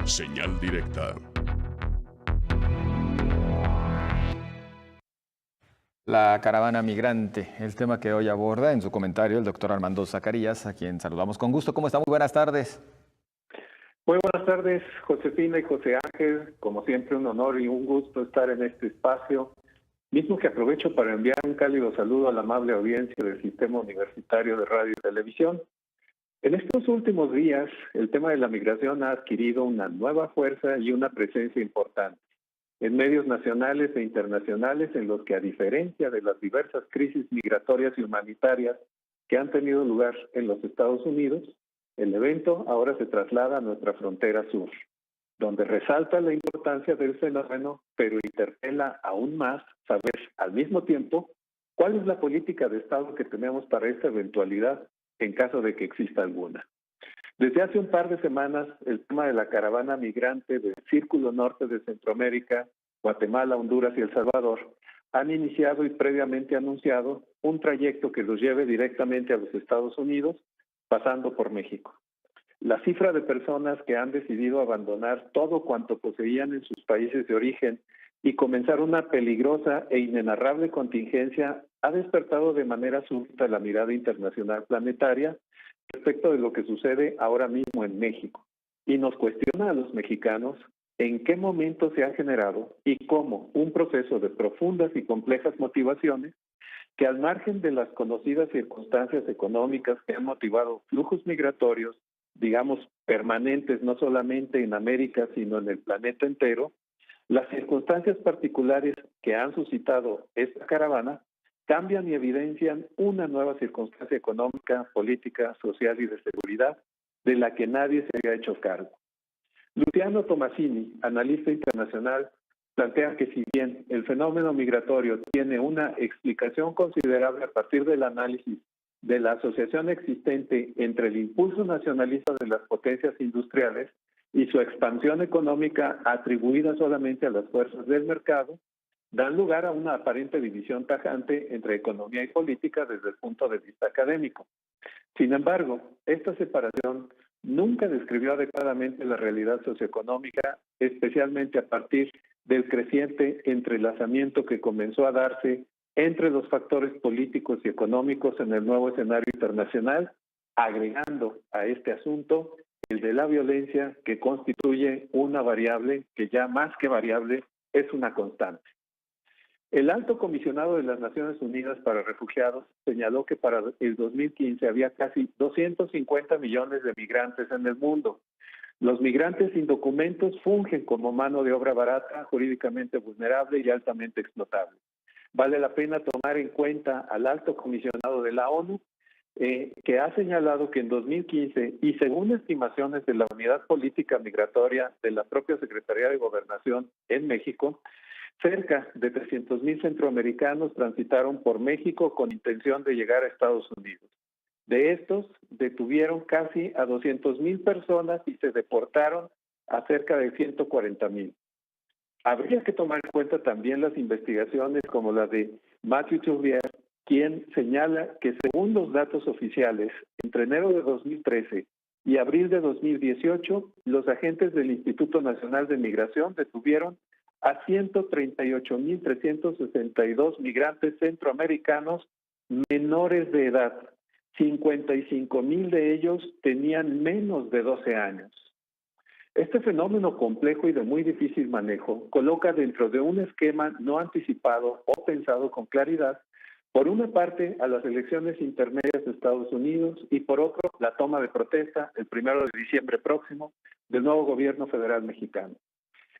Señal directa. La caravana migrante, el tema que hoy aborda en su comentario el doctor Armando Zacarías, a quien saludamos con gusto. ¿Cómo está? Muy buenas tardes. Muy buenas tardes, Josefina y José Ángel. Como siempre, un honor y un gusto estar en este espacio, mismo que aprovecho para enviar un cálido saludo a la amable audiencia del Sistema Universitario de Radio y Televisión. En estos últimos días, el tema de la migración ha adquirido una nueva fuerza y una presencia importante en medios nacionales e internacionales, en los que, a diferencia de las diversas crisis migratorias y humanitarias que han tenido lugar en los Estados Unidos, el evento ahora se traslada a nuestra frontera sur, donde resalta la importancia del fenómeno, pero interpela aún más saber al mismo tiempo cuál es la política de Estado que tenemos para esta eventualidad en caso de que exista alguna. Desde hace un par de semanas, el tema de la caravana migrante del Círculo Norte de Centroamérica, Guatemala, Honduras y El Salvador, han iniciado y previamente anunciado un trayecto que los lleve directamente a los Estados Unidos, pasando por México. La cifra de personas que han decidido abandonar todo cuanto poseían en sus países de origen y comenzar una peligrosa e inenarrable contingencia ha despertado de manera súbita la mirada internacional planetaria respecto de lo que sucede ahora mismo en México, y nos cuestiona a los mexicanos en qué momento se ha generado y cómo un proceso de profundas y complejas motivaciones que, al margen de las conocidas circunstancias económicas que han motivado flujos migratorios, digamos, permanentes no solamente en América, sino en el planeta entero, las circunstancias particulares que han suscitado esta caravana cambian y evidencian una nueva circunstancia económica, política, social y de seguridad de la que nadie se había hecho cargo. Luciano Tomasini, analista internacional, plantea que si bien el fenómeno migratorio tiene una explicación considerable a partir del análisis de la asociación existente entre el impulso nacionalista de las potencias industriales y su expansión económica atribuida solamente a las fuerzas del mercado, dan lugar a una aparente división tajante entre economía y política desde el punto de vista académico. Sin embargo, esta separación nunca describió adecuadamente la realidad socioeconómica, especialmente a partir del creciente entrelazamiento que comenzó a darse entre los factores políticos y económicos en el nuevo escenario internacional, agregando a este asunto el de la violencia, que constituye una variable que, ya más que variable, es una constante. El alto comisionado de las Naciones Unidas para Refugiados señaló que para el 2015 había casi 250 millones de migrantes en el mundo. Los migrantes sin documentos fungen como mano de obra barata, jurídicamente vulnerable y altamente explotable. Vale la pena tomar en cuenta al alto comisionado de la ONU, que ha señalado que en 2015, y según estimaciones de la Unidad Política Migratoria de la propia Secretaría de Gobernación en México, cerca de 300,000 centroamericanos transitaron por México con intención de llegar a Estados Unidos. De estos, detuvieron casi a 200,000 personas y se deportaron a cerca de 140,000. Habría que tomar en cuenta también las investigaciones como la de Matthew Tourvier, quien señala que, según los datos oficiales, entre enero de 2013 y abril de 2018, los agentes del Instituto Nacional de Migración detuvieron a 138,362 migrantes centroamericanos menores de edad. 55,000 de ellos tenían menos de 12 años. Este fenómeno complejo y de muy difícil manejo coloca dentro de un esquema no anticipado o pensado con claridad, por una parte, a las elecciones intermedias de Estados Unidos y, por otro, la toma de protesta el 1 de diciembre próximo del nuevo gobierno federal mexicano.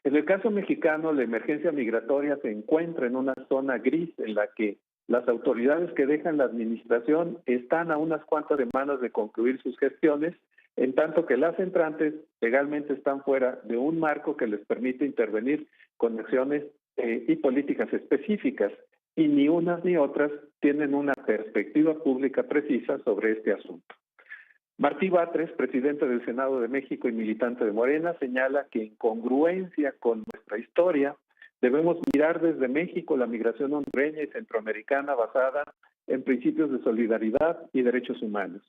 En el caso mexicano, la emergencia migratoria se encuentra en una zona gris en la que las autoridades que dejan la administración están a unas cuantas semanas de concluir sus gestiones, en tanto que las entrantes legalmente están fuera de un marco que les permite intervenir con acciones y políticas específicas, y ni unas ni otras tienen una perspectiva pública precisa sobre este asunto. Martí Batres, presidente del Senado de México y militante de Morena, señala que, en congruencia con nuestra historia, debemos mirar desde México la migración hondureña y centroamericana basada en principios de solidaridad y derechos humanos.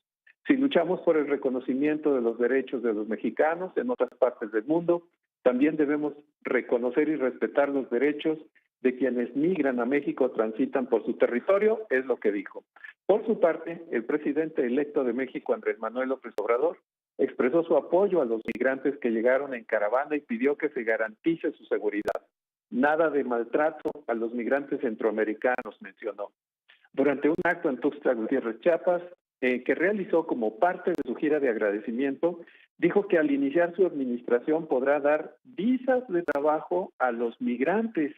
Si luchamos por el reconocimiento de los derechos de los mexicanos en otras partes del mundo, también debemos reconocer y respetar los derechos de quienes migran a México o transitan por su territorio, es lo que dijo. Por su parte, el presidente electo de México, Andrés Manuel López Obrador, expresó su apoyo a los migrantes que llegaron en caravana y pidió que se garantice su seguridad. Nada de maltrato a los migrantes centroamericanos, mencionó. Durante un acto en Tuxtla Gutiérrez, Chiapas, que realizó como parte de su gira de agradecimiento, dijo que al iniciar su administración podrá dar visas de trabajo a los migrantes,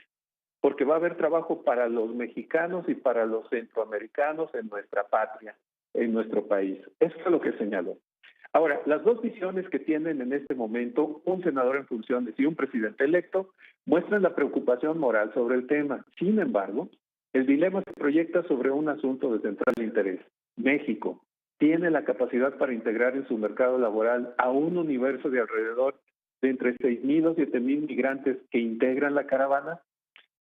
porque va a haber trabajo para los mexicanos y para los centroamericanos en nuestra patria, en nuestro país. Eso es lo que señaló. Ahora, las dos visiones que tienen en este momento un senador en funciones y un presidente electo muestran la preocupación moral sobre el tema. Sin embargo, el dilema se proyecta sobre un asunto de central interés. México tiene la capacidad para integrar en su mercado laboral a un universo de alrededor de entre 6,000 o 7,000 migrantes que integran la caravana.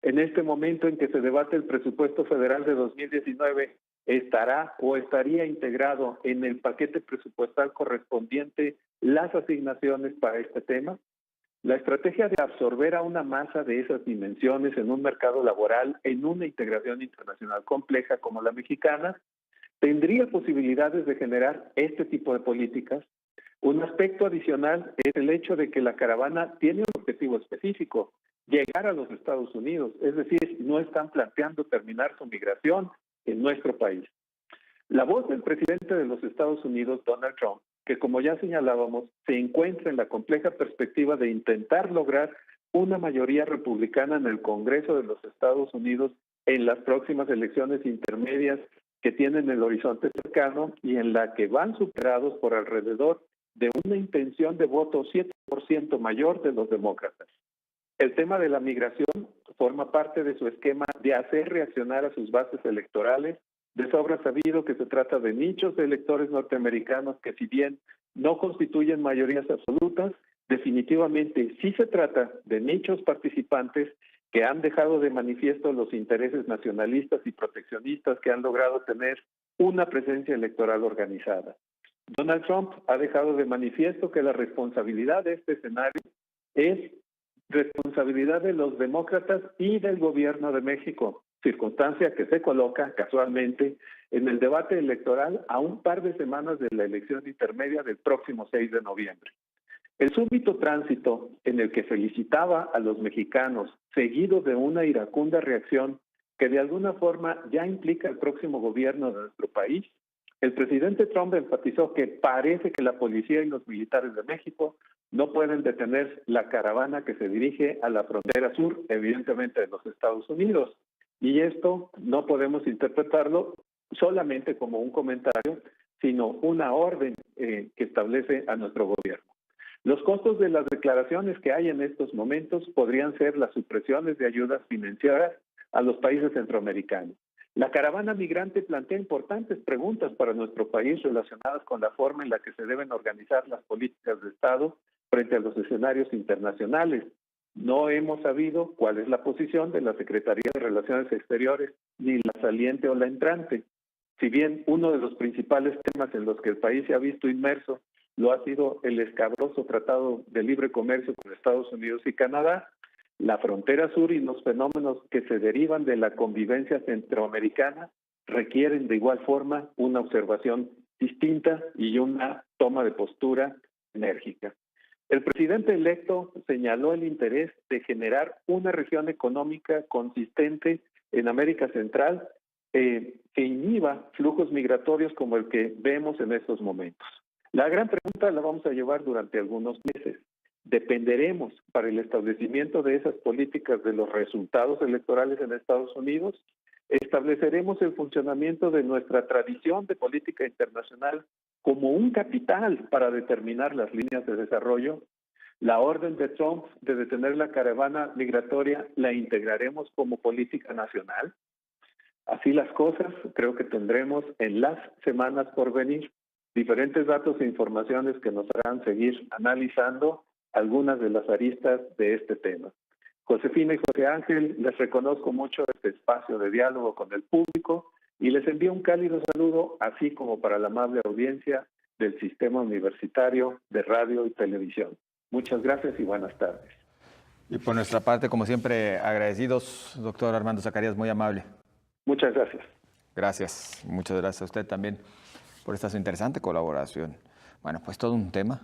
En este momento en que se debate el presupuesto federal de 2019, ¿estará o estaría integrado en el paquete presupuestal correspondiente las asignaciones para este tema? La estrategia de absorber a una masa de esas dimensiones en un mercado laboral, en una integración internacional compleja como la mexicana, tendría posibilidades de generar este tipo de políticas. Un aspecto adicional es el hecho de que la caravana tiene un objetivo específico: llegar a los Estados Unidos, es decir, no están planteando terminar su migración en nuestro país. La voz del presidente de los Estados Unidos, Donald Trump, que como ya señalábamos, se encuentra en la compleja perspectiva de intentar lograr una mayoría republicana en el Congreso de los Estados Unidos en las próximas elecciones intermedias que tienen el horizonte cercano y en la que van superados por alrededor de una intención de voto 7% mayor de los demócratas. El tema de la migración forma parte de su esquema de hacer reaccionar a sus bases electorales. De sobra sabido que se trata de nichos de electores norteamericanos que, si bien no constituyen mayorías absolutas, definitivamente sí se trata de nichos participantes que han dejado de manifiesto los intereses nacionalistas y proteccionistas que han logrado tener una presencia electoral organizada. Donald Trump ha dejado de manifiesto que la responsabilidad de este escenario es responsabilidad de los demócratas y del gobierno de México, circunstancia que se coloca casualmente en el debate electoral a un par de semanas de la elección intermedia del próximo 6 de noviembre. El súbito tránsito en el que felicitaba a los mexicanos, seguido de una iracunda reacción que de alguna forma ya implica el próximo gobierno de nuestro país, el presidente Trump enfatizó que parece que la policía y los militares de México no pueden detener la caravana que se dirige a la frontera sur, evidentemente de los Estados Unidos. Y esto no podemos interpretarlo solamente como un comentario, sino una orden que establece a nuestro gobierno. Los costos de las declaraciones que hay en estos momentos podrían ser las supresiones de ayudas financieras a los países centroamericanos. La caravana migrante plantea importantes preguntas para nuestro país relacionadas con la forma en la que se deben organizar las políticas de Estado frente a los escenarios internacionales. No hemos sabido cuál es la posición de la Secretaría de Relaciones Exteriores, ni la saliente o la entrante. Si bien uno de los principales temas en los que el país se ha visto inmerso lo ha sido el escabroso Tratado de Libre Comercio con Estados Unidos y Canadá, la frontera sur y los fenómenos que se derivan de la convivencia centroamericana requieren de igual forma una observación distinta y una toma de postura enérgica. El presidente electo señaló el interés de generar una región económica consistente en América Central que inhiba flujos migratorios como el que vemos en estos momentos. La gran pregunta la vamos a llevar durante algunos meses. ¿Dependeremos para el establecimiento de esas políticas de los resultados electorales en Estados Unidos? ¿Estableceremos el funcionamiento de nuestra tradición de política internacional como un capital para determinar las líneas de desarrollo? ¿La orden de Trump de detener la caravana migratoria la integraremos como política nacional? Así las cosas, creo que tendremos en las semanas por venir diferentes datos e informaciones que nos harán seguir analizando algunas de las aristas de este tema. Josefina y José Ángel, les reconozco mucho este espacio de diálogo con el público y les envío un cálido saludo, así como para la amable audiencia, del Sistema Universitario de Radio y Televisión. Muchas gracias y buenas tardes. Y por nuestra parte, como siempre, agradecidos, doctor Armando Zacarías, muy amable. Muchas gracias. Gracias, muchas gracias a usted también por esta su interesante colaboración. Bueno, pues todo un tema.